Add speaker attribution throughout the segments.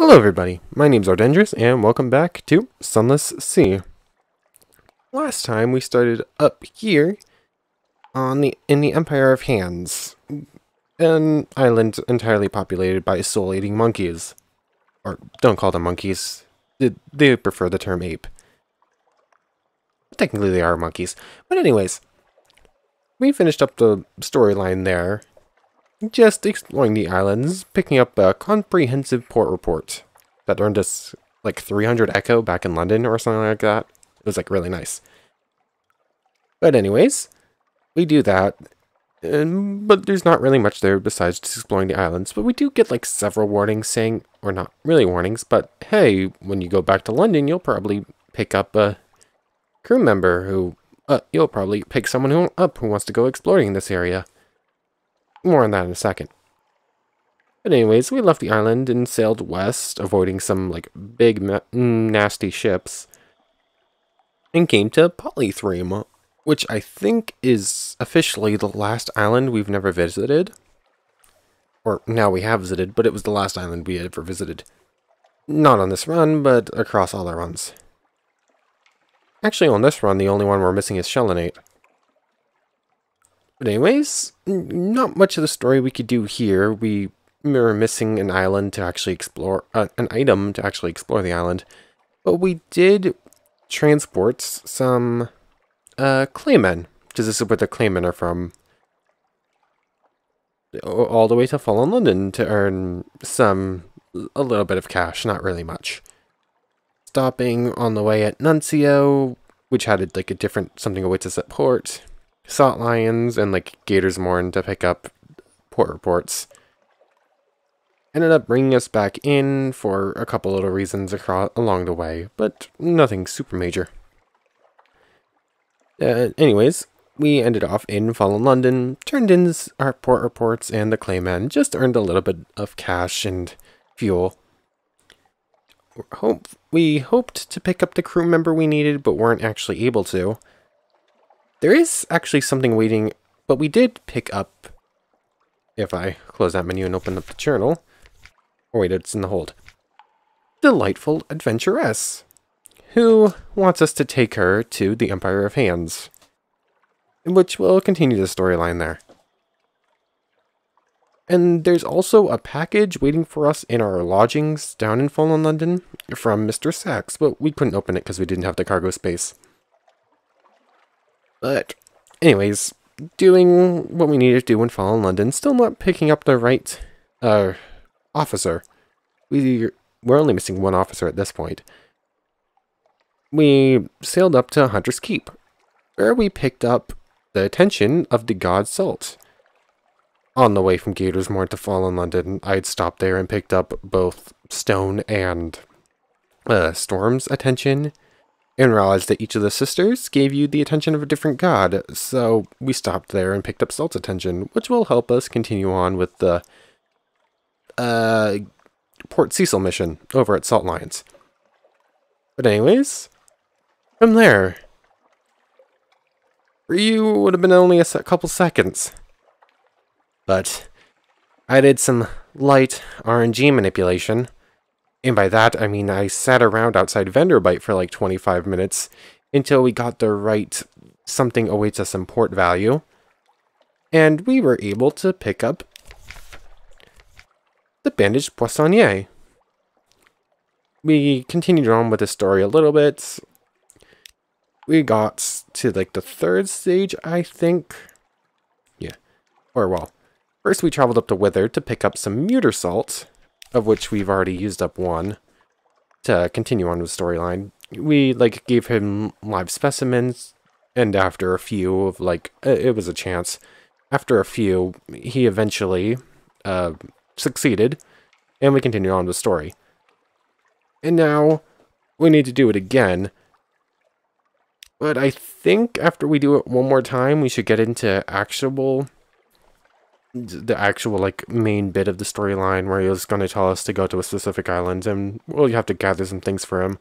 Speaker 1: Hello everybody, my name's Ardendrous, and welcome back to Sunless Sea. Last time we started up here in the Empire of Hands, an island entirely populated by soul-eating monkeys. Or, don't call them monkeys, they prefer the term ape. Technically they are monkeys, but anyways, we finished up the storyline there. Just exploring the islands, picking up a comprehensive port report that earned us like 300 echo back in London or something like that. It was like really nice. But anyways, we do that, but there's not really much there besides just exploring the islands. But we do get like several warnings saying, or not really warnings, but hey, when you go back to London, you'll probably pick up a crew member who, you'll probably pick someone who wants to go exploring this area. More on that in a second. But anyways, we left the island and sailed west, avoiding some, like, big, nasty ships, and came to Polythreme, which I think is officially the last island we've never visited. Or, now we have visited, but it was the last island we had ever visited. Not on this run, but across all our runs. Actually, on this run, the only one we're missing is Shellinate. But anyways, not much of the story we could do here. We were missing an island to actually explore, an item to actually explore the island. But we did transport some claymen, because this is where the claymen are from. All the way to Fallen London to earn a little bit of cash, not really much. Stopping on the way at Nuncio, which had like a different something awaits us at port. Salt lions and like gators morn to pick up port reports. Ended up bringing us back in for a couple little reasons along the way, but nothing super major. Anyways, we ended off in Fallen London, turned in our port reports, and the clayman just earned a little bit of cash and fuel. We hoped to pick up the crew member we needed, but weren't actually able to. There is actually something waiting, but we did pick up, if I close that menu and open up the journal. Oh wait, it's in the hold. Delightful Adventuress, who wants us to take her to the Empire of Hands, which will continue the storyline there. And there's also a package waiting for us in our lodgings down in Fallen London from Mr. Sachs, but we couldn't open it because we didn't have the cargo space. But, anyways, doing what we needed to do in Fallen London, still not picking up the right, officer. We're only missing one officer at this point. We sailed up to Hunter's Keep, where we picked up the attention of the god Salt. On the way from Gatorsmore to Fallen London, I'd stopped there and picked up both Stone and, Storm's attention, and realized that each of the sisters gave you the attention of a different god, so we stopped there and picked up Salt's attention, which will help us continue on with the Port Cecil mission over at Salt Lions. But anyways, from there, for you would have been only a couple seconds, but I did some light RNG manipulation. And by that, I mean I sat around outside Vendor for like 25 minutes until we got the right something awaits us in port value. And we were able to pick up the Bandaged Poissonnier. We continued on with the story a little bit. We got to like the third stage, I think. Yeah. Or well, first we traveled up to Wither to pick up some Muter Salt, of which we've already used up one, to continue on with the storyline. We, like, gave him live specimens, and after a few of, like, it was a chance. After a few, he eventually, succeeded, and we continued on with the story. And now, we need to do it again. But I think after we do it one more time, we should get into the actual like main bit of the storyline where he was going to tell us to go to a specific island, and we'll have to gather some things for him.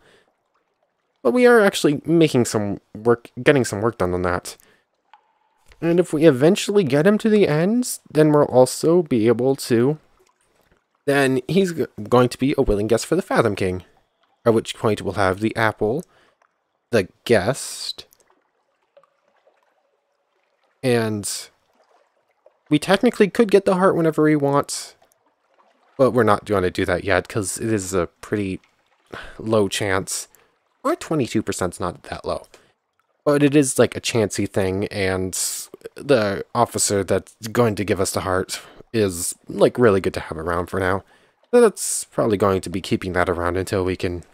Speaker 1: But we are actually making some work, getting some work done on that. And if we eventually get him to the ends, then we'll also be able to then he's going to be a willing guest for the Fathom King. At which point we'll have the apple, the guest, and we technically could get the heart whenever we want, but we're not going to do that yet because it is a pretty low chance. Or 22% is not that low. But it is like a chancy thing, and the officer that's going to give us the heart is like really good to have around for now. So that's probably going to be keeping that around until we can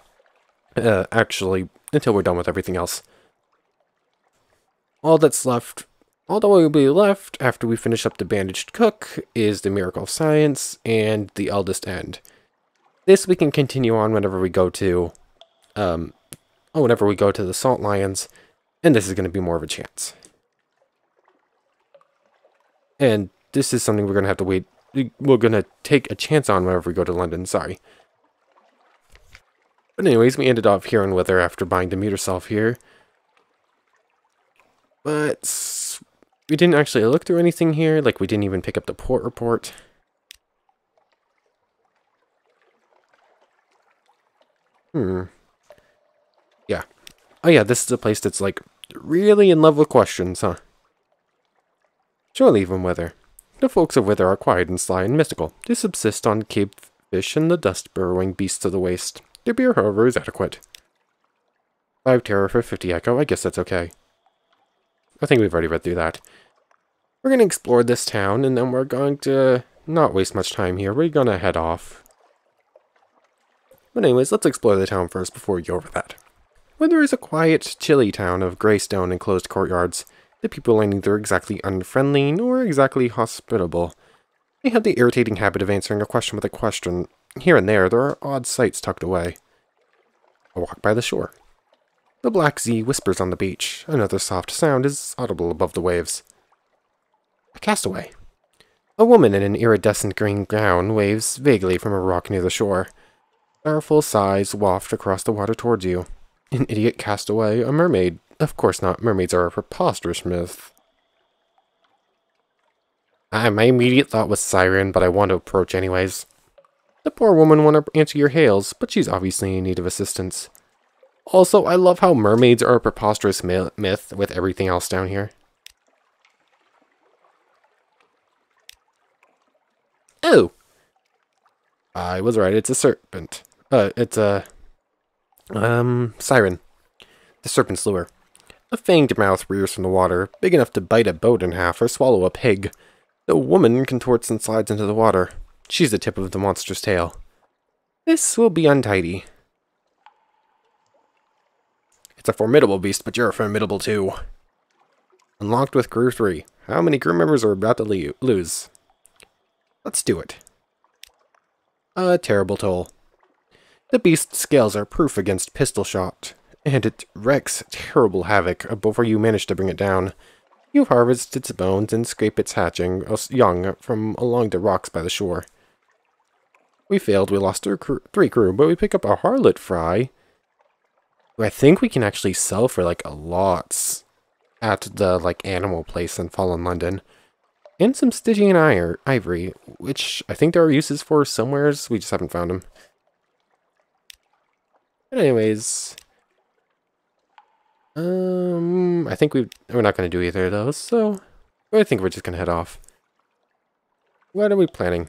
Speaker 1: until we're done with everything else. All that will be left after we finish up the Bandaged Cook is the Miracle of Science and the Eldest End. This we can continue on whenever we go to, whenever we go to the Salt Lions, and this is going to be more of a chance. And this is something we're going to have to wait. We're going to take a chance on whenever we go to London, sorry. But anyways, we ended off here in Wither after buying the meter self here. But we didn't actually look through anything here, like we didn't even pick up the port report. Yeah. Oh yeah, this is a place that's like really in love with questions, huh? Surely even Wither. The folks of Wither are quiet and sly and mystical. They subsist on cave fish and the dust-burrowing beasts of the waste. Their beer, however, is adequate. 5 terror for 50 echo, I guess that's okay. I think we've already read through that. We're going to explore this town, and then we're going to not waste much time here. We're going to head off. But anyways, let's explore the town first before we go over that. Wither is a quiet, chilly town of grey stone and closed courtyards. The people are neither exactly unfriendly nor exactly hospitable. They have the irritating habit of answering a question with a question. Here and there are odd sights tucked away. A walk by the shore. The black sea whispers on the beach. Another soft sound is audible above the waves. A castaway. A woman in an iridescent green gown waves vaguely from a rock near the shore. Powerful sighs waft across the water towards you. An idiot castaway, a mermaid. Of course not, mermaids are a preposterous myth. My immediate thought was siren, but I want to approach anyways. The poor woman won't answer your hails, but she's obviously in need of assistance. Also, I love how mermaids are a preposterous myth with everything else down here. Oh! I was right, it's a serpent. It's a... siren. The serpent's lure. A fanged mouth rears from the water, big enough to bite a boat in half or swallow a pig. The woman contorts and slides into the water. She's the tip of the monster's tail. This will be untidy. It's a formidable beast, but you're formidable too. Unlocked with crew 3. How many crew members are about to lose? Let's do it. A terrible toll. The beast's scales are proof against pistol shot, and it wreaks terrible havoc before you manage to bring it down. You harvest its bones and scrape its hatching young from along the rocks by the shore. We failed, we lost 3 crew, but we pick up a harlot fry, who I think we can actually sell for like a lot at the like animal place in Fallen London. And some Stygian ivory, which I think there are uses for somewheres, we just haven't found them. But anyways, I think we're not going to do either of those, so I think we're just going to head off. What are we planning?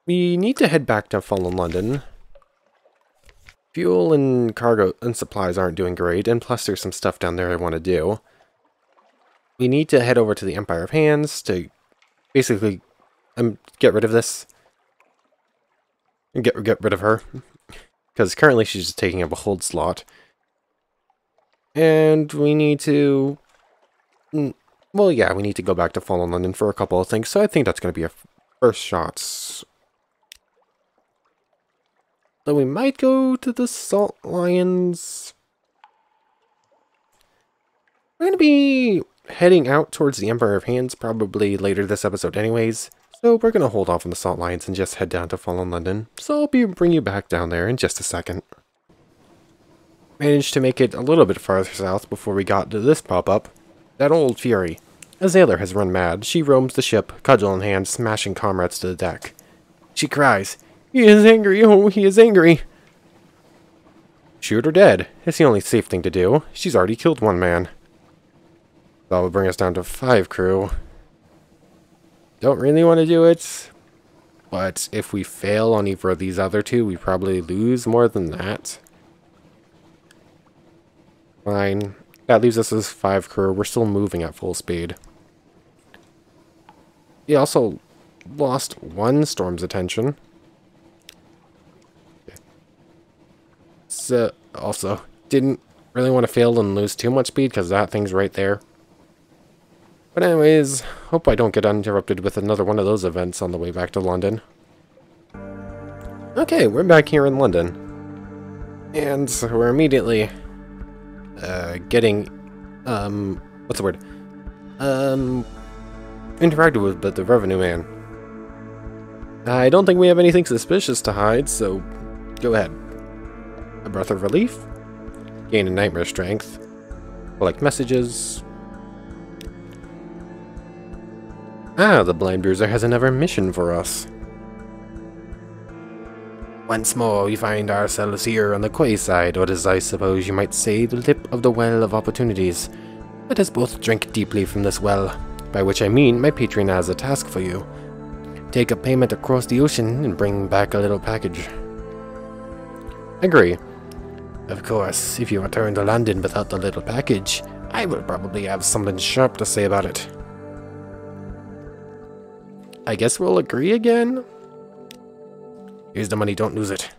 Speaker 1: We need to head back to Fallen London. Fuel and cargo and supplies aren't doing great, and plus there's some stuff down there I want to do. We need to head over to the Empire of Hands to basically get rid of this. And get rid of her. Because currently she's just taking up a hold slot. And we need to... Well, yeah, we need to go back to Fallen London for a couple of things, so I think that's going to be our first shots. So we might go to the Salt Lions. We're going to be heading out towards the Empire of Hands probably later this episode anyways. So we're going to hold off on the Salt Lions and just head down to Fallen London. So I'll bring you back down there in just a second. Managed to make it a little bit farther south before we got to this pop-up. That old fury. A sailor has run mad. She roams the ship, cudgel in hand, smashing comrades to the deck. She cries, "He is angry, oh, he is angry!" Shoot her dead. It's the only safe thing to do. She's already killed one man. That will bring us down to 5 crew. Don't really want to do it, but if we fail on either of these other 2, we probably lose more than that. Fine. That leaves us as 5 crew. We're still moving at full speed. We also lost 1 storm's attention. So, also, didn't really want to fail and lose too much speed because that thing's right there. But anyways, hope I don't get interrupted with another one of those events on the way back to London. Okay, we're back here in London. And so we're immediately getting, what's the word? Interacted with the revenue man. I don't think we have anything suspicious to hide, so go ahead. A breath of relief. Gain a nightmare strength. Collect messages. Ah, the blind bruiser has another mission for us. Once more, we find ourselves here on the quayside, or as I suppose you might say, the lip of the well of opportunities. Let us both drink deeply from this well, by which I mean my patron has a task for you. Take a payment across the ocean and bring back a little package. Agree. Of course, if you return to London without the little package, I will probably have something sharp to say about it. I guess we'll agree again? Here's the money, don't lose it.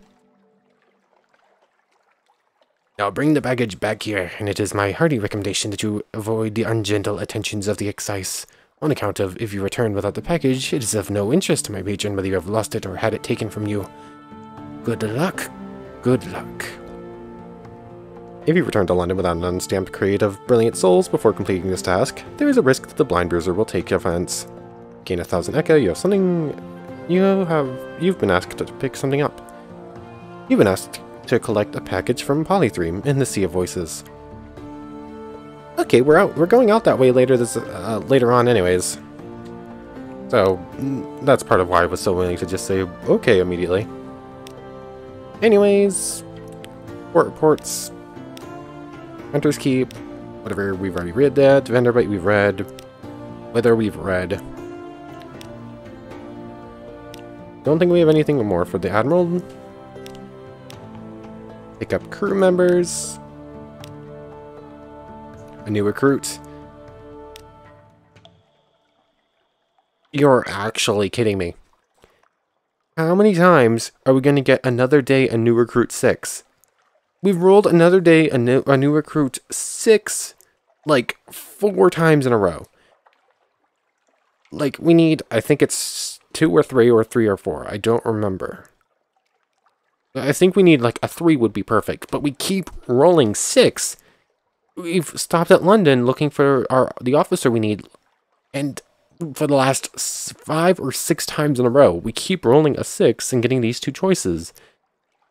Speaker 1: Now bring the baggage back here, and it is my hearty recommendation that you avoid the ungentle attentions of the excise. On account of, if you return without the package, it is of no interest to my patron whether you have lost it or had it taken from you. Good luck. Good luck. If you return to London without an unstamped crate of brilliant souls before completing this task, there is a risk that the blind bruiser will take offense. Gain 1,000 Echo, you have something... You've been asked to pick something up. You've been asked to collect a package from Polythreme in the Sea of Voices. Okay, we're going out that way later on anyways. So, that's part of why I was so willing to just say okay immediately. Anyways, port reports, Hunter's Keep, whatever, we've already read that. Vanderbite we've read. Whether we've read. Don't think we have anything more for the Admiral. Pick up crew members. A new recruit. You're actually kidding me. How many times are we going to get another day a new recruit 6? We've rolled another day a new recruit 6, like 4 times in a row. Like, we need, I think it's 2 or 3 or 3 or 4. I don't remember. I think we need like a 3 would be perfect, but we keep rolling 6. We've stopped at London looking for the officer we need, and for the last 5 or 6 times in a row, we keep rolling a 6 and getting these 2 choices.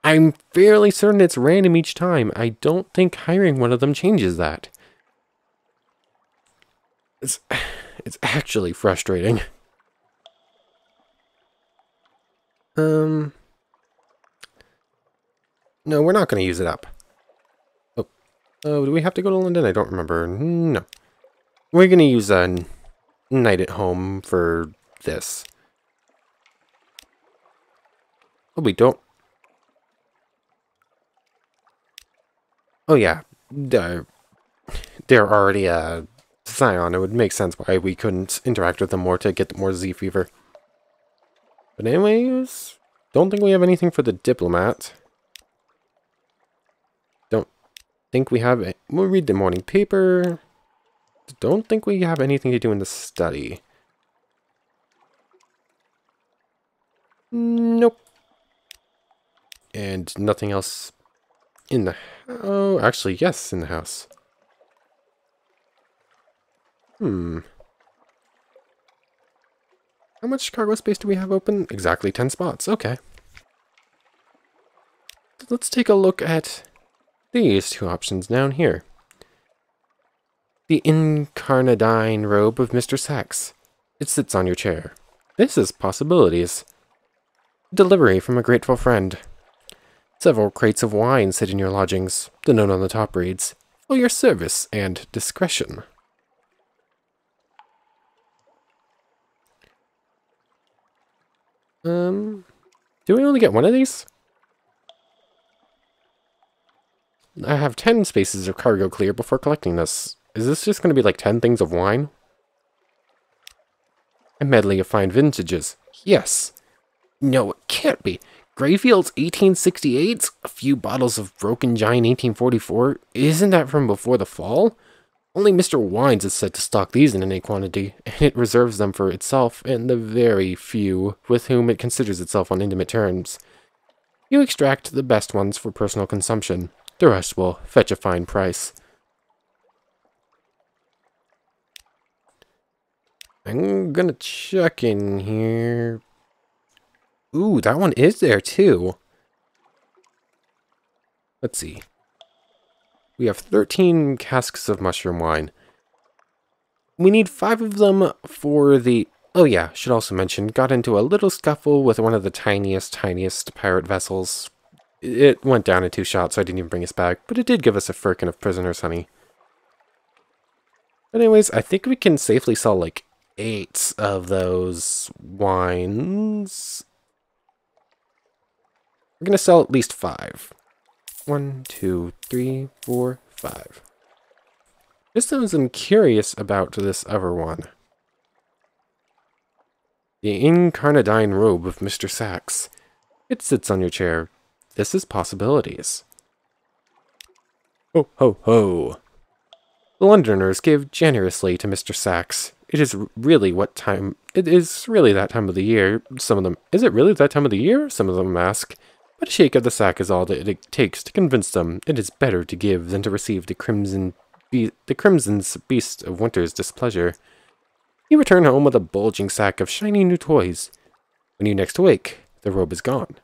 Speaker 1: I'm fairly certain it's random each time. I don't think hiring one of them changes that. It's actually frustrating. No, we're not going to use it up. Oh, do we have to go to London? I don't remember. No. We're going to use a night at home for this. Oh, we don't. Oh, yeah. They're already a Scion. It would make sense why we couldn't interact with them more to get more Z fever. But anyways, don't think we have anything for the diplomat. Don't think we have it. We'll read the morning paper. Don't think we have anything to do in the study. Nope. And nothing else in the... Oh, actually, yes, in the house. How much cargo space do we have open? Exactly 10 spots. Okay. Let's take a look at these 2 options down here. The incarnadine robe of Mr. Sachs. It sits on your chair. This is possibilities. Delivery from a grateful friend. Several crates of wine sit in your lodgings. The note on the top reads, "For your service and discretion." Do we only get one of these? I have 10 spaces of cargo clear before collecting this. Is this just going to be like 10 things of wine? A medley of fine vintages. Yes. No, it can't be. Greyfield's 1868? A few bottles of Broken Giant 1844? Isn't that from before the fall? Only Mr. Wines is said to stock these in any quantity, and it reserves them for itself and the very few with whom it considers itself on intimate terms. You extract the best ones for personal consumption. The rest will fetch a fine price. I'm gonna check in here. Ooh, that one is there too. Let's see. We have 13 casks of mushroom wine. We need 5 of them for the... Oh yeah, should also mention, got into a little scuffle with one of the tiniest pirate vessels. It went down in 2 shots, so I didn't even bring us back, but it did give us a firkin of prisoner's honey. But anyways, I think we can safely sell like 8 of those wines. We're gonna sell at least 5. 1, 2, 3, 4, 5. Just as I'm curious about this other one. The incarnadine robe of Mr. Sachs. It sits on your chair. This is possibilities. Ho, ho, ho. The Londoners give generously to Mr. Sachs. It is really that time of the year. Some of them, is it really that time of the year? Some of them ask. But a shake of the sack is all that it takes to convince them it is better to give than to receive the crimson's beast of winter's displeasure. You return home with a bulging sack of shiny new toys. When you next awake, the robe is gone.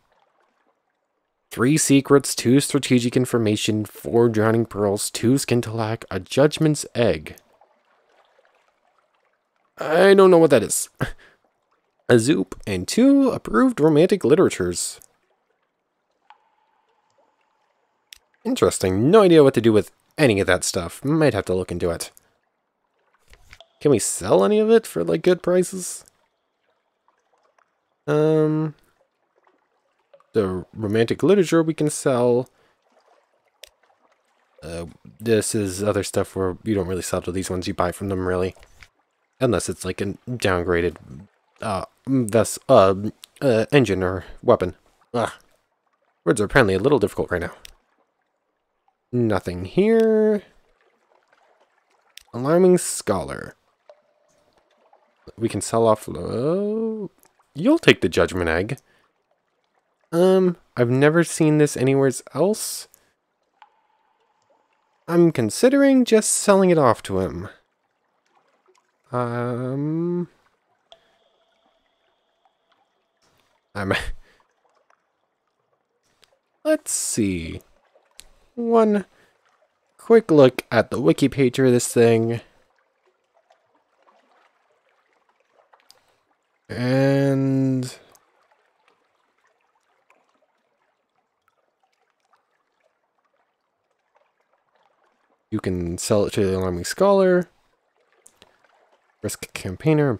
Speaker 1: 3 secrets, 2 strategic information, 4 drowning pearls, 2 skintilac, a judgment's egg. I don't know what that is. A zoop, and 2 approved romantic literatures. Interesting. No idea what to do with any of that stuff. Might have to look into it. Can we sell any of it for, like, good prices? The romantic literature we can sell. This is other stuff where you don't really sell to these ones. You buy from them, really. Unless it's, like, a downgraded engine or weapon. Ugh. Words are apparently a little difficult right now. Nothing here. Alarming Scholar. We can sell off... you'll take the Judgment Egg. I've never seen this anywhere else. I'm considering just selling it off to him. Let's see. One quick look at the wiki page for this thing. And you can sell it to the Alarming Scholar. Risk Campaigner.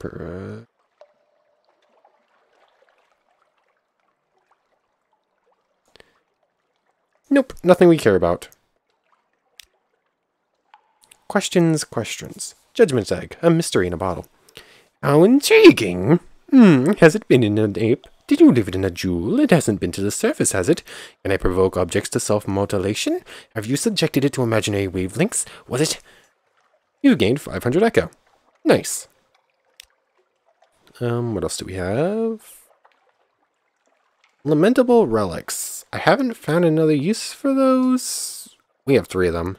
Speaker 1: Nope, nothing we care about. Questions. Judgment's Egg, a mystery in a bottle. How intriguing! Has it been in an ape? Did you live it in a jewel? It hasn't been to the surface, has it? Can I provoke objects to self-mutilation? Have you subjected it to imaginary wavelengths? Was it... You gained 500 echo. Nice. What else do we have? Lamentable relics. I haven't found another use for those. We have 3 of them.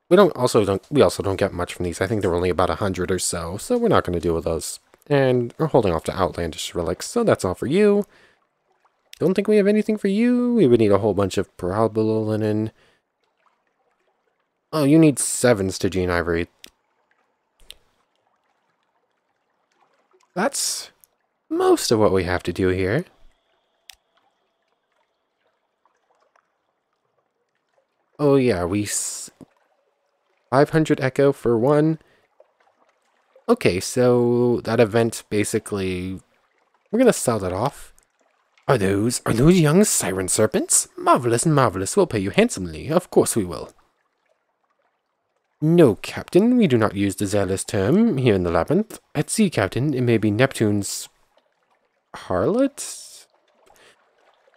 Speaker 1: We also don't get much from these. I think they're only about 100 or so we're not going to deal with those. And we're holding off to outlandish relics, so that's all for you. Don't think we have anything for you. We would need a whole bunch of parabola linen. Oh, you need 7 Stygian ivory. That's most of what we have to do here. Oh yeah, 500 echo for 1. Okay, so that event basically, we're gonna sell that off. Are those young siren serpents? Marvelous, marvelous. We'll pay you handsomely. Of course we will. No, Captain, we do not use the zealous term here in the labyrinth. At sea, Captain, it may be Neptune's harlot?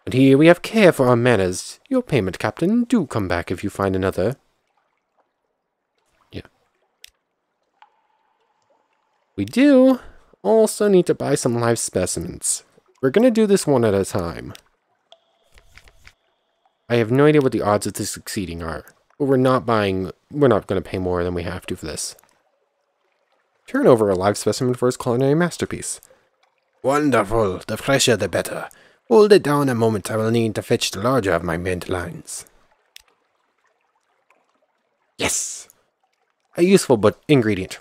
Speaker 1: But here we have care for our manners. Your payment, Captain. Do come back if you find another. Yeah. We do also need to buy some live specimens. We're gonna do this one at a time. I have no idea what the odds of this succeeding are. But we're not gonna pay more than we have to for this. Turn over a live specimen for his culinary masterpiece. Wonderful. The fresher the better. Hold it down a moment. I will need to fetch the larger of my mandolines. Yes! A useful but ingredient.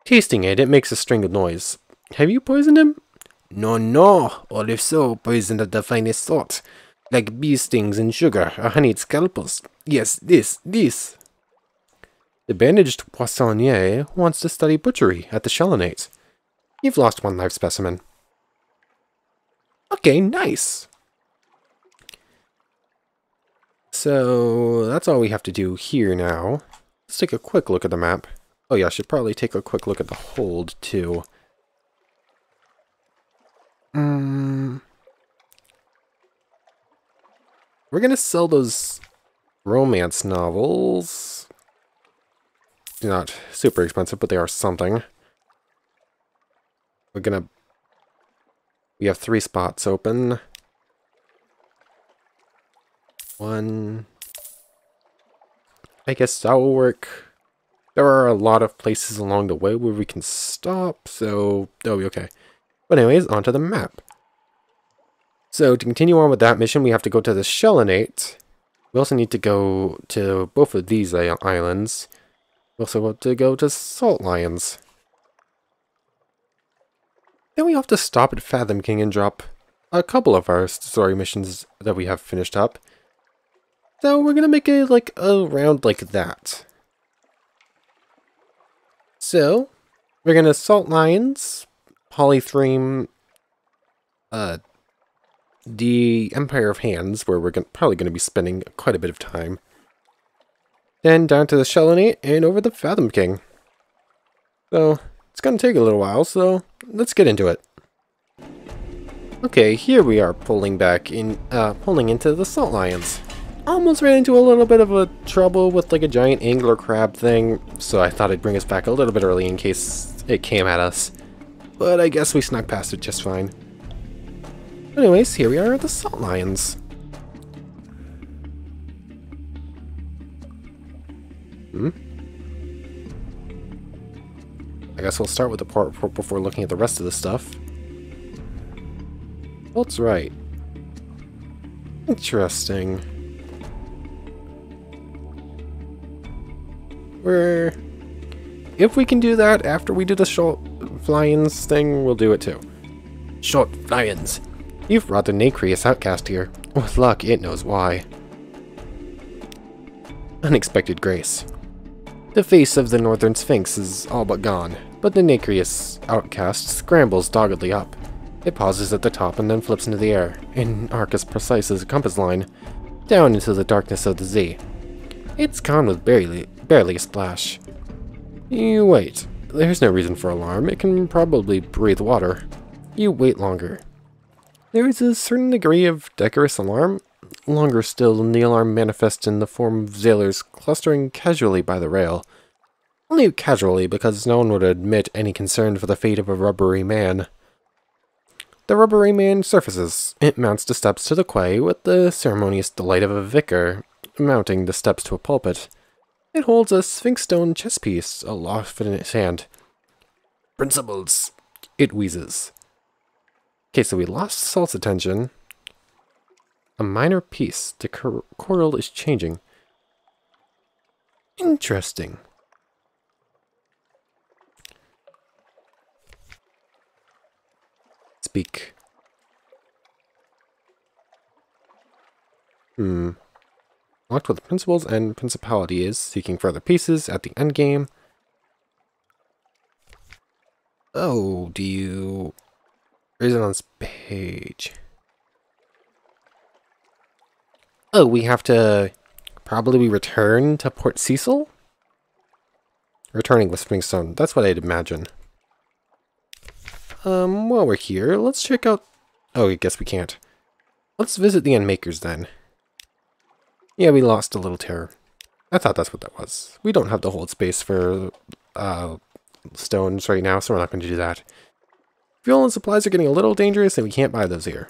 Speaker 1: Tasting it, it makes a strangled noise. Have you poisoned him? No, or if so, poison of the finest sort. Like bee stings and sugar, or honeyed scalpels. Yes, this. The bandaged poissonnier wants to study butchery at the Chelonate. You've lost 1 live specimen. Okay, nice. So, that's all we have to do here now. Let's take a quick look at the map. Oh yeah, I should probably take a quick look at the hold, too. We're gonna sell those romance novels. They're not super expensive, but they are something. We have 3 spots open. 1. I guess that will work. There are a lot of places along the way where we can stop, so that'll be okay. But anyways, onto the map. So to continue on with that mission, we have to go to the Chelonate. We also need to go to both of these islands. We also want to go to Salt Lions. Then we have to stop at Fathom King and drop a couple of our story missions that we have finished up. So we're gonna make it like a round like that. So we're gonna Salt Lions, Polythreme, the Empire of Hands, where we're probably gonna be spending quite a bit of time. Then down to the Chelonate and over the Fathom King. So it's gonna take a little while, so let's get into it. Okay, here we are pulling into the Salt Lions. Almost ran into a little bit of a trouble with like a giant angler crab thing, so I thought I'd bring us back a little bit early in case it came at us. But I guess we snuck past it just fine. Anyways, here we are at the Salt Lions. I guess we'll start with the port report before looking at the rest of the stuff. That's right. Interesting. If we can do that after we do the short fly-ins thing, we'll do it too. Short fly-ins. You've brought the nacreous outcast here. With luck, it knows why. Unexpected grace. The face of the northern sphinx is all but gone, but the nacreous outcast scrambles doggedly up. It pauses at the top and then flips into the air, an arc as precise as a compass line, down into the darkness of the sea. It's gone with barely a splash. You wait. There's no reason for alarm. It can probably breathe water. You wait longer. There is a certain degree of decorous alarm. Longer still, and the alarm manifests in the form of sailors clustering casually by the rail. Only casually, because no one would admit any concern for the fate of a rubbery man. The rubbery man surfaces. It mounts the steps to the quay with the ceremonious delight of a vicar mounting the steps to a pulpit. It holds a sphinx stone chess piece aloft in its hand. Principles, it wheezes. Okay, so we lost Salt's attention. A minor piece. The choral is changing. Interesting. Speak. Locked with principles and principalities, seeking further pieces at the endgame. Oh, do you... Where is it on this page? Oh, we have to probably return to Port Cecil? Returning with Springstone, that's what I'd imagine. While we're here, let's check out... Oh, I guess we can't. Let's visit the Endmakers then. Yeah, we lost a little terror. I thought that's what that was. We don't have the hold space for stones right now, so we're not going to do that. Fuel and supplies are getting a little dangerous, and we can't buy those here.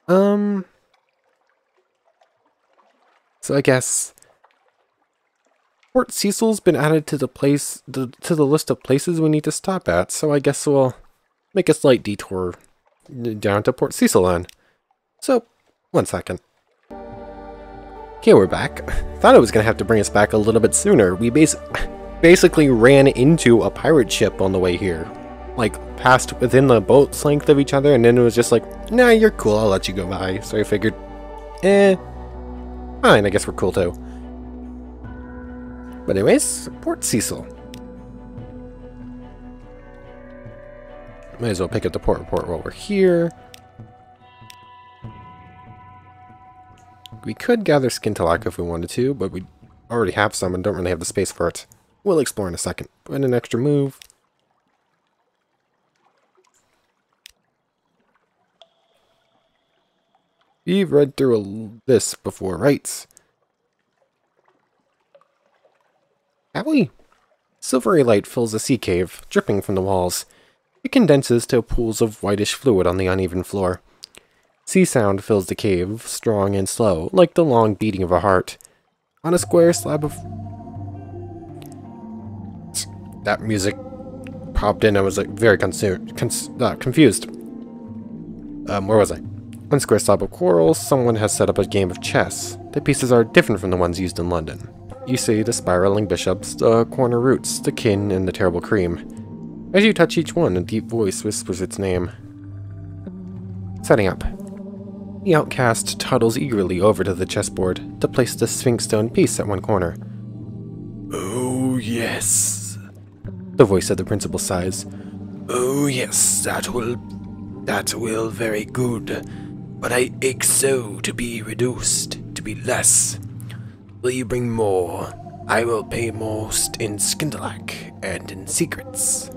Speaker 1: So I guess Port Cecil's been added to the list of places we need to stop at, so I guess we'll make a slight detour down to Port Cecil then. So, 1 second. Okay, we're back. Thought I was gonna have to bring us back a little bit sooner. We basically ran into a pirate ship on the way here. Like, passed within the boat's length of each other, and then it was just like, nah, you're cool, I'll let you go by. So I figured, fine, I guess we're cool too. But anyways, Port Cecil. Might as well pick up the port report while we're here. We could gather Skintalak if we wanted to, but we already have some and don't really have the space for it. We'll explore in a second. Put in an extra move. We've read through this before, right? Have we? Silvery light fills the sea cave, dripping from the walls. It condenses to pools of whitish fluid on the uneven floor. Sea sound fills the cave, strong and slow, like the long beating of a heart. On a square slab of... That music popped in, I was like very confused. Where was I? On a square slab of coral, someone has set up a game of chess. The pieces are different from the ones used in London. You see the spiraling bishops, the corner roots, the kin, and the terrible cream. As you touch each one, a deep voice whispers its name. Setting up. The outcast toddles eagerly over to the chessboard to place the Sphinx stone piece at one corner. Oh, yes. The voice of the principal sighs. Oh, yes, that will very good. But I ache so to be reduced, to be less. Will you bring more? I will pay most in Skintalak and in secrets.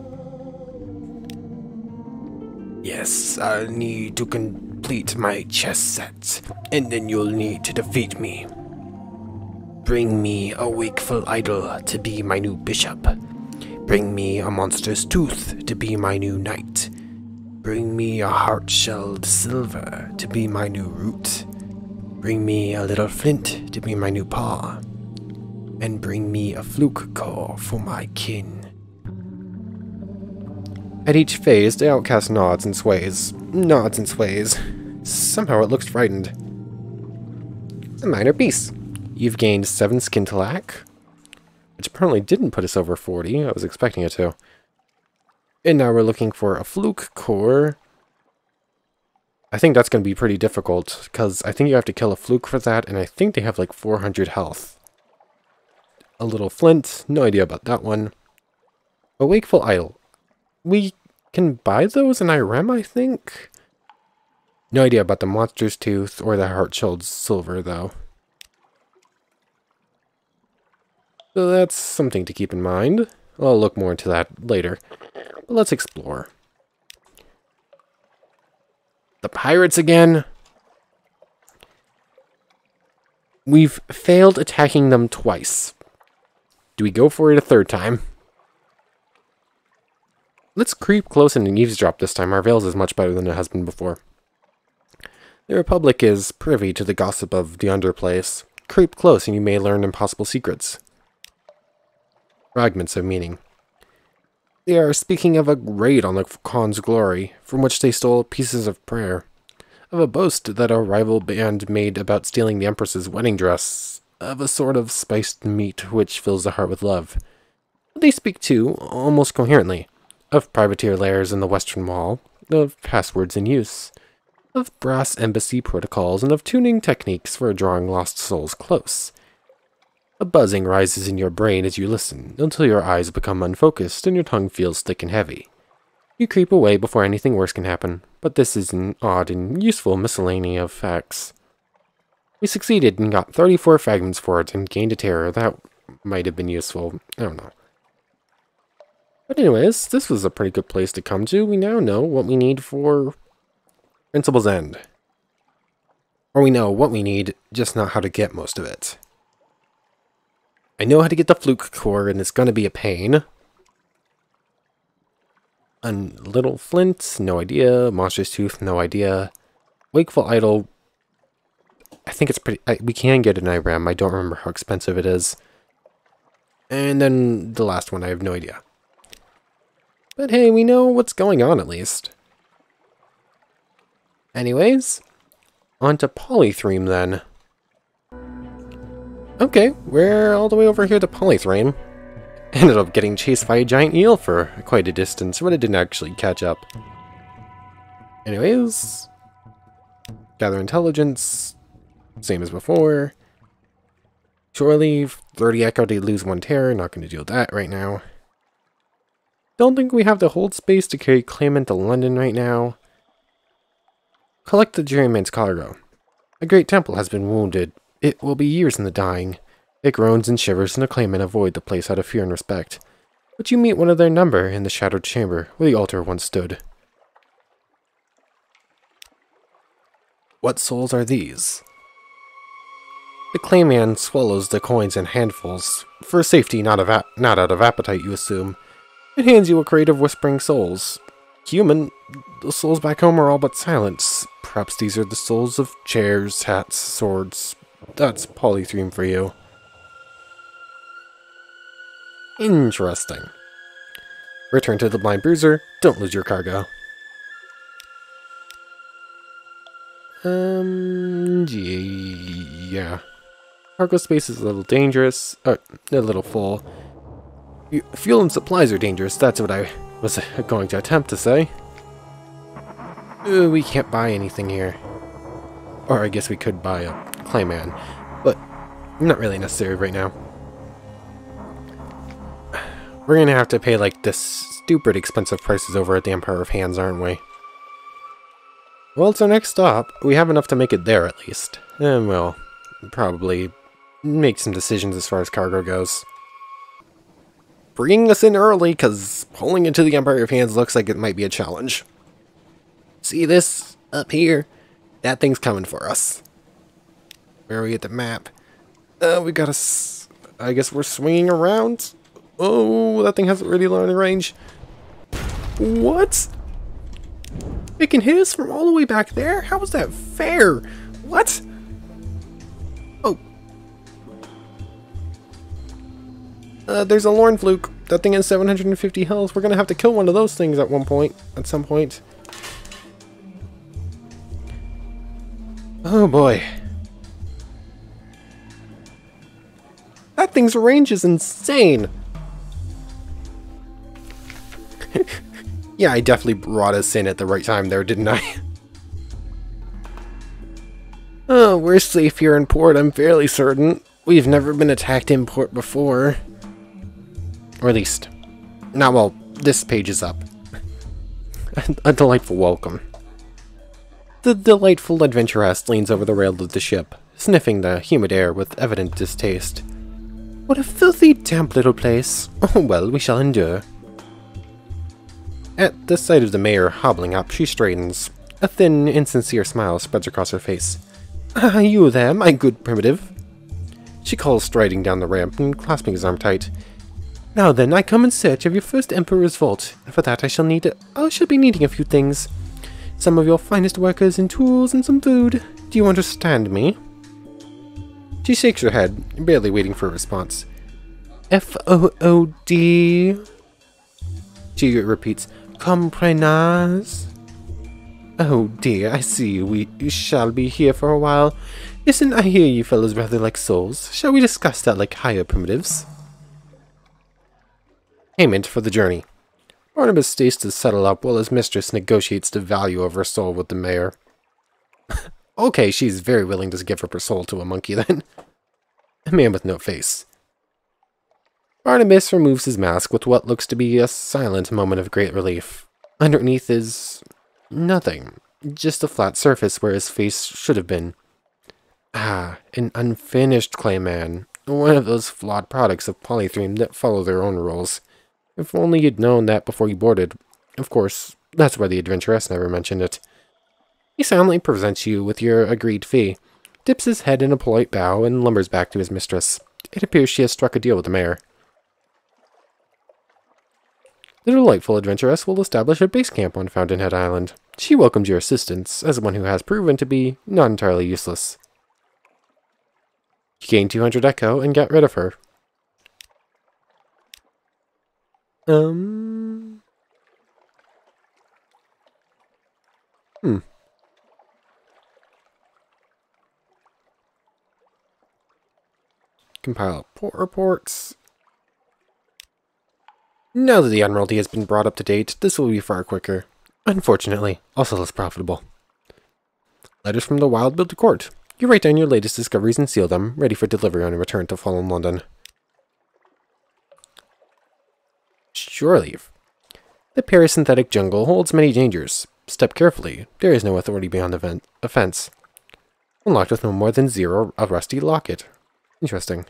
Speaker 1: Yes, I'll need to complete my chess set, and then you'll need to defeat me. Bring me a wakeful idol to be my new bishop. Bring me a monster's tooth to be my new knight. Bring me a heart-shelled silver to be my new root. Bring me a little flint to be my new paw. And bring me a fluke core for my kin. At each phase, the outcast nods and sways. Nods and sways. Somehow it looks frightened. A minor piece. You've gained 7 Skintalak, which apparently didn't put us over 40. I was expecting it to. And now we're looking for a fluke core. I think that's going to be pretty difficult, because I think you have to kill a fluke for that, and I think they have like 400 health. A little flint, no idea about that one. A wakeful idol. We can buy those in Irem, I think? No idea about the monster's tooth or the heart-shelled silver, though. So that's something to keep in mind. I'll look more into that later. But let's explore. The pirates again? We've failed attacking them twice. Do we go for it a third time? Let's creep close and eavesdrop this time. Our veils is much better than it has been before. The Republic is privy to the gossip of the underplace. Creep close and you may learn impossible secrets. Fragments of meaning. They are speaking of a raid on the Khan's glory, from which they stole pieces of prayer. Of a boast that a rival band made about stealing the Empress's wedding dress. of a sort of spiced meat which fills the heart with love. They speak, too, almost coherently, of privateer lairs in the Western Wall, of passwords in use, of brass embassy protocols, and of tuning techniques for drawing lost souls close. A buzzing rises in your brain as you listen, until your eyes become unfocused and your tongue feels thick and heavy. You creep away before anything worse can happen, but this is an odd and useful miscellany of facts. We succeeded and got 34 fragments for it and gained a terror. That might have been useful. I don't know. But anyways, this was a pretty good place to come to. We now know what we need for Principal's End. Or we know what we need, just not how to get most of it. I know how to get the fluke core, and it's going to be a pain. Little Flint, no idea. Monstrous Tooth, no idea. Wakeful Idol, I think it's pretty... we can get an IRAM. I don't remember how expensive it is. And then the last one, I have no idea. But hey, we know what's going on at least. Anyways, on to Polythreme then. Okay, we're all the way over here to Polythreme. Ended up getting chased by a giant eel for quite a distance, but it didn't actually catch up. Anyways, gather intelligence, same as before. Shore leave, 30 echo to lose 1 terror, not going to deal with that right now. Don't think we have the hold space to carry Claimant to London right now. Collect the juryman's cargo. A great temple has been wounded. It will be years in the dying. It groans and shivers, and the Claimant avoid the place out of fear and respect. But you meet one of their number in the shadowed chamber where the altar once stood. What souls are these? The Clayman swallows the coins in handfuls, for safety, not out of appetite, you assume. It hands you a crate of whispering souls. Human, the souls back home are all but silent. Perhaps these are the souls of chairs, hats, swords. That's Polythreme for you. Interesting. Return to the Blind Bruiser. Don't lose your cargo. Yeah. Cargo space is a little dangerous. A little full. Fuel and supplies are dangerous. That's what I was going to attempt to say. We can't buy anything here. Or I guess we could buy a Clayman, but not really necessary right now. We're gonna have to pay like this stupid expensive prices over at the Empire of Hands, aren't we? Well, it's our next stop. We have enough to make it there at least. And we'll probably make some decisions as far as cargo goes. Bringing us in early, because pulling into the Empire of Hands looks like it might be a challenge. See this up here? That thing's coming for us. Where are we at the map? We got I guess we're swinging around. Oh, that thing has a really long range. What? It can hit us from all the way back there? How is that fair? What? Oh. There's a Lorn Fluke. That thing has 750 health. We're gonna have to kill one of those things at some point. Oh boy. That thing's range is insane. Yeah, I definitely brought us in at the right time there, didn't I? Oh, we're safe here in port, I'm fairly certain. We've never been attacked in port before. Or at least, not while this page is up. A delightful welcome. The delightful adventuress leans over the rail of the ship, sniffing the humid air with evident distaste. What a filthy, damp little place. Oh well, we shall endure. At the sight of the mayor hobbling up, she straightens. A thin, insincere smile spreads across her face. Ah, you there, my good primitive. She calls, striding down the ramp and clasping his arm tight. Now then, I come in search of your first Emperor's vault, and for that I shall be needing a few things. Some of your finest workers and tools and some food. Do you understand me? She shakes her head, barely waiting for a response. F-O-O-D. She repeats, Comprenez? Oh dear, I see we shall be here for a while. Listen, I hear you fellows rather like souls. Shall we discuss that like higher primitives? Payment for the journey. Barnabas stays to settle up while his mistress negotiates the value of her soul with the mayor. Okay, she's very willing to give up her soul to a monkey then. A man with no face. Barnabas removes his mask with what looks to be a silent moment of great relief. Underneath is nothing. Just a flat surface where his face should have been. Ah, an unfinished clay man. One of those flawed products of Polythreme that follow their own rules. If only you'd known that before you boarded. Of course, that's why the adventuress never mentioned it. He silently presents you with your agreed fee, dips his head in a polite bow, and lumbers back to his mistress. It appears she has struck a deal with the mayor. The delightful adventuress will establish a base camp on Fountainhead Island. She welcomes your assistance, as one who has proven to be not entirely useless. You gain 200 echo and get rid of her. Compile port reports. Now that the Admiralty has been brought up to date, this will be far quicker. Unfortunately, also less profitable. Letters from the Wild Build to Court. You write down your latest discoveries and seal them, ready for delivery on a return to Fallen London. Shore leave. The parasynthetic jungle holds many dangers. Step carefully. There is no authority beyond the offense. Unlocked with no more than 0, a rusty locket. Interesting.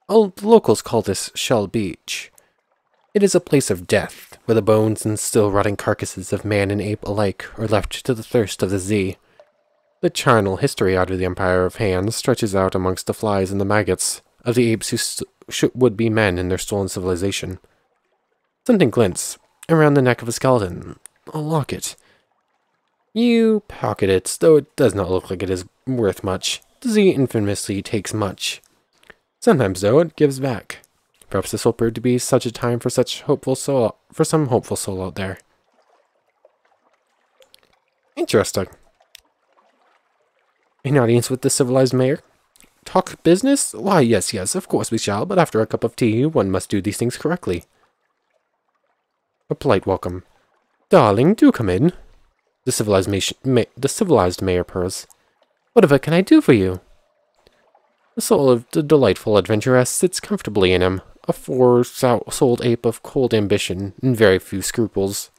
Speaker 1: Oh, the locals call this Shell Beach. It is a place of death, where the bones and still rotting carcasses of man and ape alike are left to the thirst of the sea. The charnel history out of the Empire of Hands stretches out amongst the flies and the maggots of the apes who would be men in their stolen civilization. Something glints around the neck of a skeleton. A locket. You pocket it, though it does not look like it is worth much. The sea infamously takes much. Sometimes, though, it gives back. Perhaps this will prove to be such a time for some hopeful soul out there. Interesting. An audience with the civilized mayor? Talk business? Why, yes, of course we shall, but after a cup of tea, one must do these things correctly. A polite welcome. Darling, do come in. The civilized mayor purrs. Whatever can I do for you? The soul of the delightful adventuress sits comfortably in him, a four-souled ape of cold ambition and very few scruples.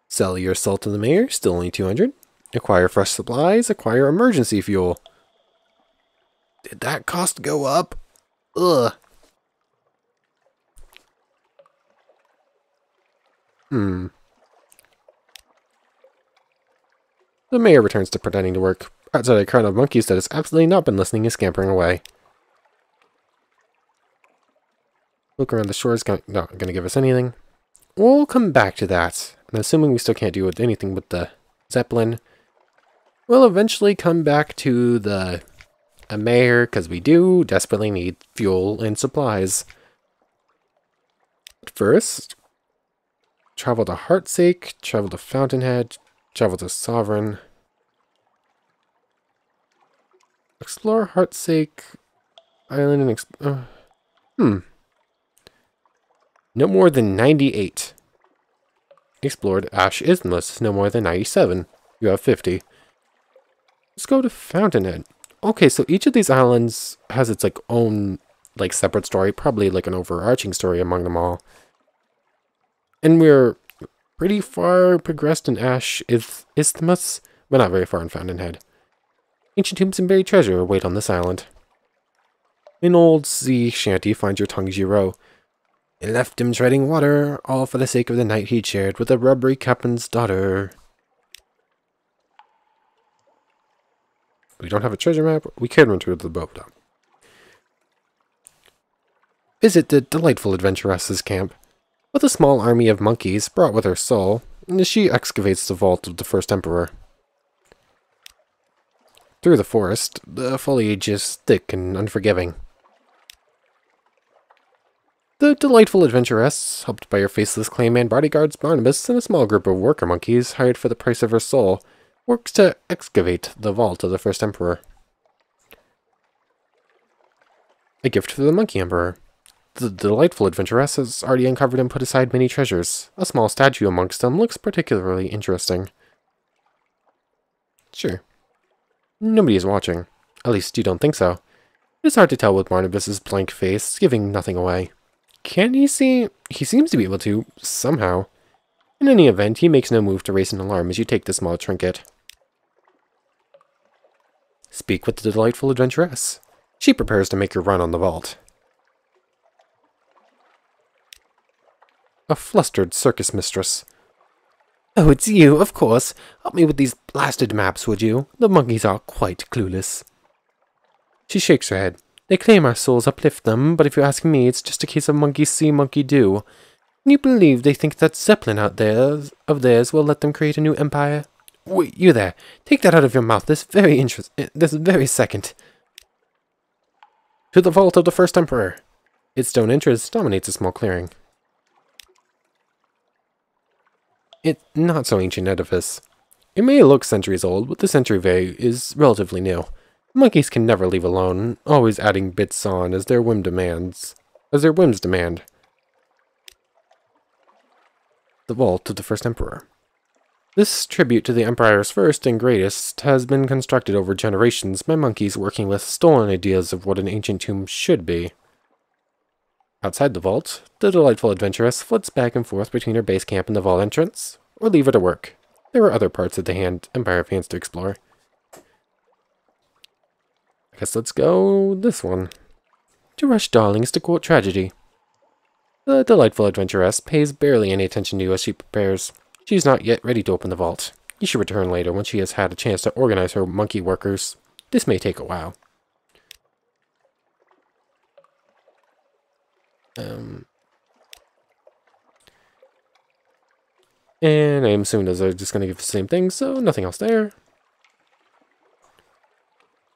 Speaker 1: Sell your soul to the mayor, still only 200. Acquire fresh supplies, acquire emergency fuel. Did that cost go up? Ugh. The mayor returns to pretending to work outside a crowd of monkeys that has absolutely not been listening and scampering away. Look around the shore is not going to give us anything. We'll come back to that. And assuming we still can't do anything with the Zeppelin, we'll eventually come back to the mayor, because we do desperately need fuel and supplies. But first, travel to Heartsake, travel to Fountainhead, travel to Sovereign. Explore Heartsake Island and no more than 98. Explored Ash Isthmus, no more than 97. You have 50. Let's go to Fountainhead. Okay, so each of these islands has its own separate story, probably an overarching story among them all. And we're pretty far progressed in Ash Isthmus, but not very far in Fountainhead. Ancient tombs and buried treasure await on this island. An old sea shanty finds your Tanjiro. It left him treading water, all for the sake of the night he'd shared with the rubbery captain's daughter. We don't have a treasure map. We can return to the boat, though. Visit the delightful adventuress's camp. With a small army of monkeys brought with her soul, she excavates the vault of the first emperor. Through the forest, the foliage is thick and unforgiving. The delightful adventuress, helped by her faceless clayman bodyguards Barnabas and a small group of worker monkeys hired for the price of her soul, works to excavate the vault of the first emperor. A gift for the monkey emperor. The delightful adventuress has already uncovered and put aside many treasures. A small statue amongst them looks particularly interesting. Sure. Nobody is watching. At least you don't think so. It is hard to tell with Barnabas's blank face, giving nothing away. Can he see? He seems to be able to, somehow. In any event, he makes no move to raise an alarm as you take the small trinket. Speak with the delightful adventuress. She prepares to make her run on the vault. A flustered circus mistress. Oh, it's you, of course. Help me with these blasted maps, would you? The monkeys are quite clueless. She shakes her head. They claim our souls uplift them, but if you ask me, it's just a case of monkey see, monkey do. Can you believe they think that Zeppelin out there of theirs will let them create a new empire? Wait, you there. Take that out of your mouth this very second. To the vault of the first emperor. Its stone entrance dominates a small clearing. It's not so ancient edifice. It may look centuries old, but this entryway is relatively new. Monkeys can never leave alone, always adding bits on as their whims demand. The vault of the first emperor. This tribute to the empire's first and greatest has been constructed over generations by monkeys working with stolen ideas of what an ancient tomb should be. Outside the vault, the delightful adventuress flits back and forth between her base camp and the vault entrance, or leave her to work. There are other parts of the Empire fans to explore. I guess let's go this one. To rush darlings to court tragedy. The delightful adventuress pays barely any attention to you as she prepares. She is not yet ready to open the vault. You should return later when she has had a chance to organize her monkey workers. This may take a while. And I am assuming those are just going to give the same thing, so nothing else there.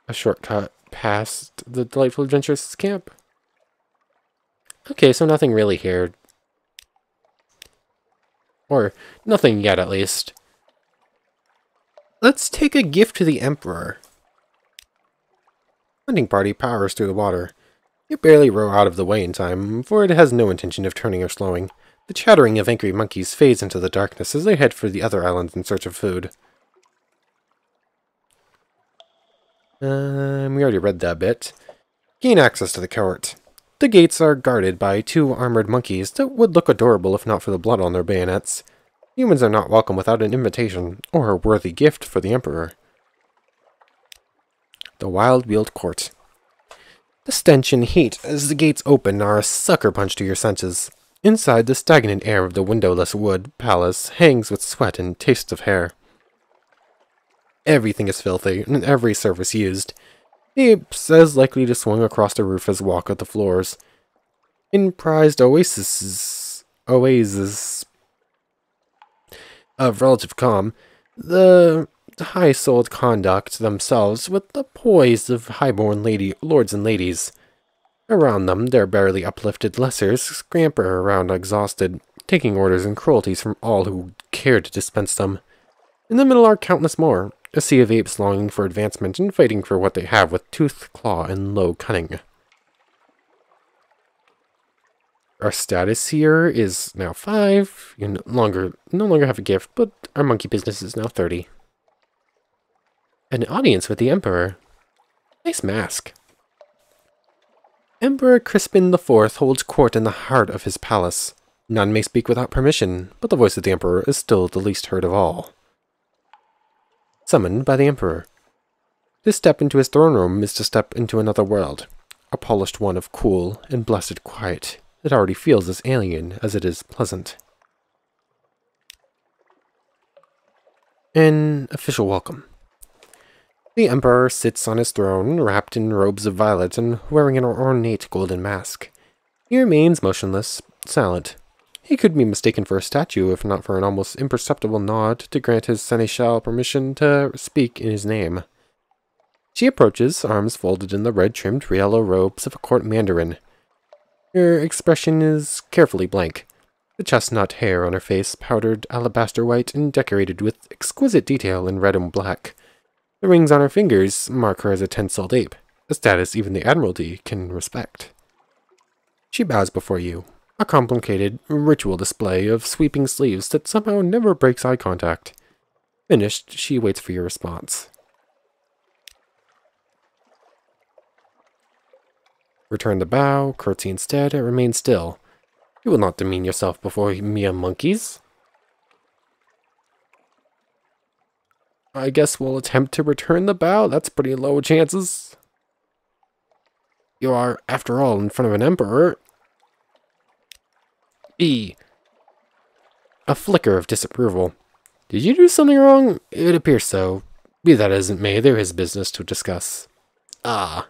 Speaker 1: A shortcut past the delightful adventurous camp. Okay, so nothing really here. Or nothing yet, at least. Let's take a gift to the Emperor. Hunting party powers through the water. You barely row out of the way in time, for it has no intention of turning or slowing. The chattering of angry monkeys fades into the darkness as they head for the other islands in search of food. We already read that bit. Gain access to the court. The gates are guarded by 2 armored monkeys that would look adorable if not for the blood on their bayonets. Humans are not welcome without an invitation, or a worthy gift for the Emperor. The Wild-Wheeled Court. The stench and heat as the gates open are a sucker punch to your senses. Inside, the stagnant air of the windowless wood palace hangs with sweat and tastes of hair. Everything is filthy, and every surface used. Apes as likely to swing across the roof as walk at the floors. In prized oases of relative calm, the high-souled conduct themselves with the poise of high-born lords and ladies. Around them, their barely uplifted lessers scamper around exhausted, taking orders and cruelties from all who care to dispense them. In the middle are countless more, a sea of apes longing for advancement and fighting for what they have with tooth, claw, and low cunning. Our status here is now 5. You no longer have a gift, but our monkey business is now 30. An audience with the Emperor. Nice mask. Emperor Crispin IV holds court in the heart of his palace. None may speak without permission, but the voice of the Emperor is still the least heard of all. Summoned by the Emperor. To step into his throne room is to step into another world, a polished one of cool and blessed quiet that already feels as alien as it is pleasant. An official welcome. The Emperor sits on his throne, wrapped in robes of violet and wearing an ornate golden mask. He remains motionless, silent. He could be mistaken for a statue if not for an almost imperceptible nod to grant his seneschal permission to speak in his name. She approaches, arms folded in the red-trimmed yellow robes of a court mandarin. Her expression is carefully blank. The chestnut hair on her face powdered alabaster white and decorated with exquisite detail in red and black. The rings on her fingers mark her as a 10-souled ape, a status even the Admiralty can respect. She bows before you, a complicated ritual display of sweeping sleeves that somehow never breaks eye contact. Finished, she waits for your response. Return the bow, curtsy instead, and remain still. You will not demean yourself before mere monkeys. I guess we'll attempt to return the bow. That's pretty low chances. You are, after all, in front of an emperor. E. A flicker of disapproval. Did you do something wrong? It appears so. Be that as it may, there is business to discuss. Ah.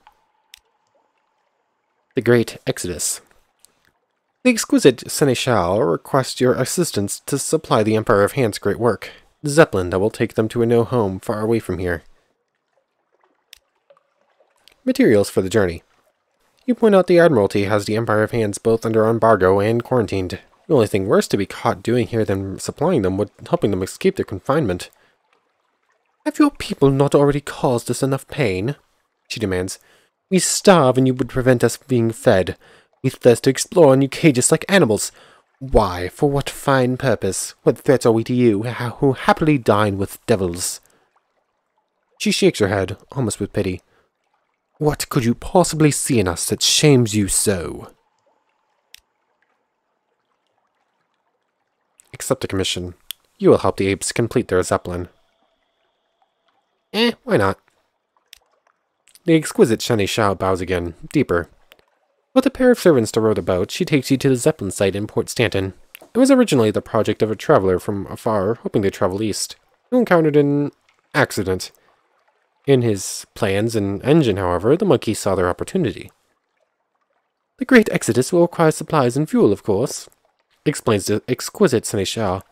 Speaker 1: The Great Exodus. The exquisite Seneschal requests your assistance to supply the Empire of Hand's great work, the Zeppelin that will take them to a no home far away from here. Materials for the journey. You point out the Admiralty has the Empire of Hands both under embargo and quarantined. The only thing worse to be caught doing here than supplying them would helping them escape their confinement. Have your people not already caused us enough pain? She demands. We starve and you would prevent us being fed. We thirst to explore and you cage us like animals. Why? For what fine purpose? What threats are we to you, who happily dine with devils? She shakes her head, almost with pity. What could you possibly see in us that shames you so? Accept a commission. You will help the apes complete their Zeppelin. Why not? The exquisite Seneschal bows again, deeper. With a pair of servants to row the boat, she takes you to the Zeppelin site in Port Stanton. It was originally the project of a traveler from afar, hoping to travel east, who encountered an accident. In his plans and engine, however, the monkeys saw their opportunity. The Great Exodus will require supplies and fuel, of course, explains the exquisite Seneschal.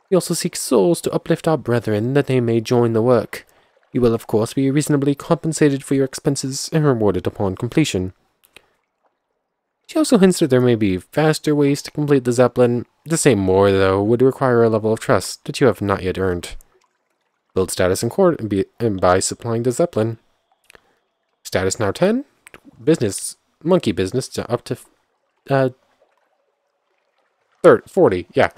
Speaker 1: We also seek souls to uplift our brethren that they may join the work. You will, of course, be reasonably compensated for your expenses and rewarded upon completion. She also hints that there may be faster ways to complete the Zeppelin. To say more, though, would require a level of trust that you have not yet earned. Build status in court and by supplying the Zeppelin. Status now 10. Business, monkey business, up to 40, yeah.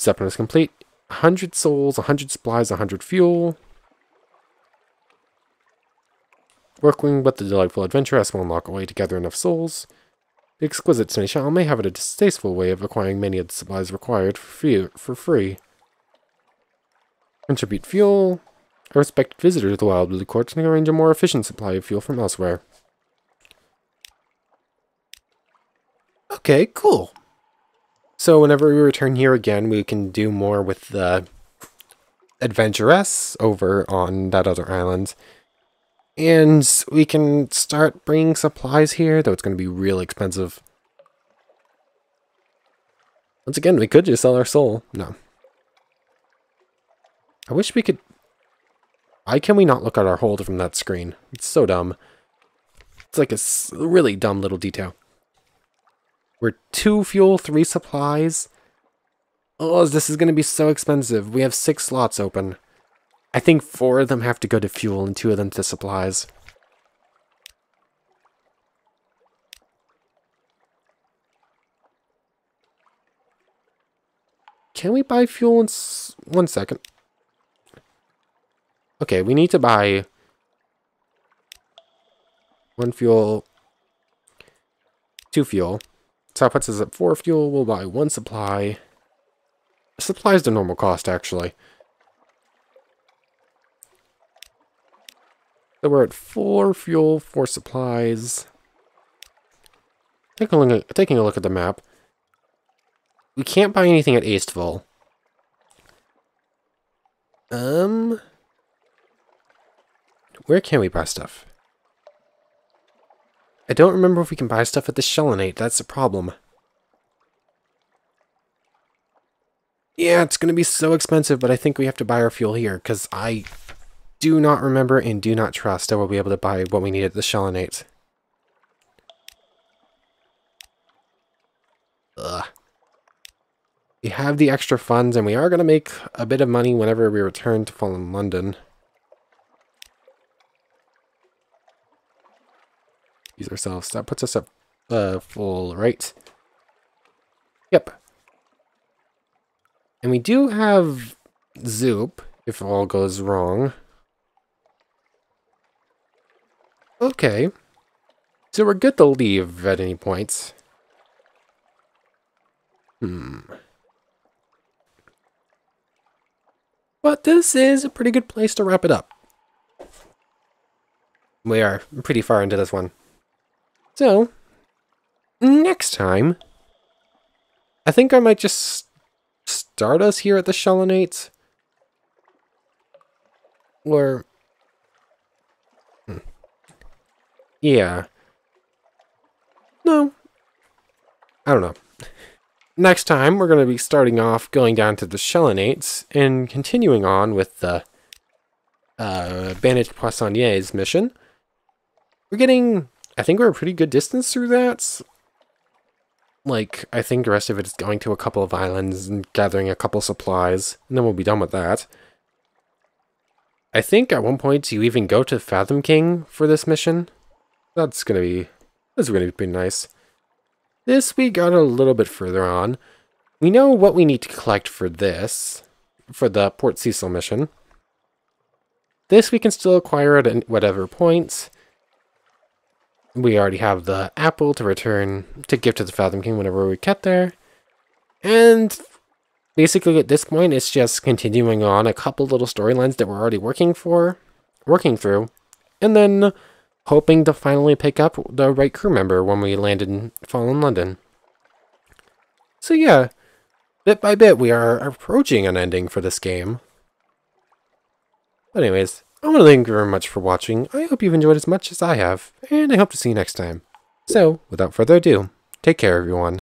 Speaker 1: Zeppelin is complete. 100 souls, 100 supplies, 100 fuel. Working with the delightful adventuress will unlock a way to gather enough souls. The exquisite Seneschal may have a distasteful way of acquiring many of the supplies required for free. Contribute fuel. A respected visitor to the Wild Blue Court can arrange a more efficient supply of fuel from elsewhere. Okay, cool. So whenever we return here again, we can do more with the adventuress over on that other island. And we can start bringing supplies here, though it's going to be real expensive. Once again, we could just sell our soul. No. I wish we could... Why can we not look at our hold from that screen? It's so dumb. It's like a really dumb little detail. We're 2 fuel, 3 supplies. Oh, this is going to be so expensive. We have 6 slots open. I think 4 of them have to go to fuel and 2 of them to supplies. Can we buy fuel in 1 second? Okay, we need to buy 1 fuel, 2 fuel. So that puts us at 4 fuel. We'll buy 1 supply. Supply is the normal cost, actually. So we're at 4 fuel, 4 supplies. Taking a look at the map. We can't buy anything at Eastville. Where can we buy stuff? I don't remember if we can buy stuff at the Shellinate. That's the problem. Yeah, it's going to be so expensive, but I think we have to buy our fuel here, because I do not remember and do not trust I will be able to buy what we need at the Shellinate. Ugh. We have the extra funds, and we are going to make a bit of money whenever we return to Fallen London. Use ourselves. That puts us up full, right? Yep. And we do have Zoop, if all goes wrong. Okay. So we're good to leave at any point. But this is a pretty good place to wrap it up. We are pretty far into this one. So, next time, I think I might just start us here at the Shelonate. Or... yeah. No. I don't know. Next time, we're going to be starting off going down to the Shelonate and continuing on with the Bandaged Poissonniers mission. We're getting... I think we're a pretty good distance through that. Like, I think the rest of it is going to a couple of islands and gathering a couple supplies, and then we'll be done with that. I think at one point you even go to Fathom King for this mission. That's gonna be pretty nice. This we got a little bit further on. We know what we need to collect for this, for the Port Cecil mission. This we can still acquire at whatever points. We already have the apple to return, to give to the Fathom King whenever we get there. And basically at this point, it's just continuing on a couple little storylines that we're already working through. And then hoping to finally pick up the right crew member when we land in Fallen London. So yeah, bit by bit, we are approaching an ending for this game. But anyways, I want to thank you very much for watching. I hope you've enjoyed as much as I have, and I hope to see you next time. So, without further ado, take care everyone.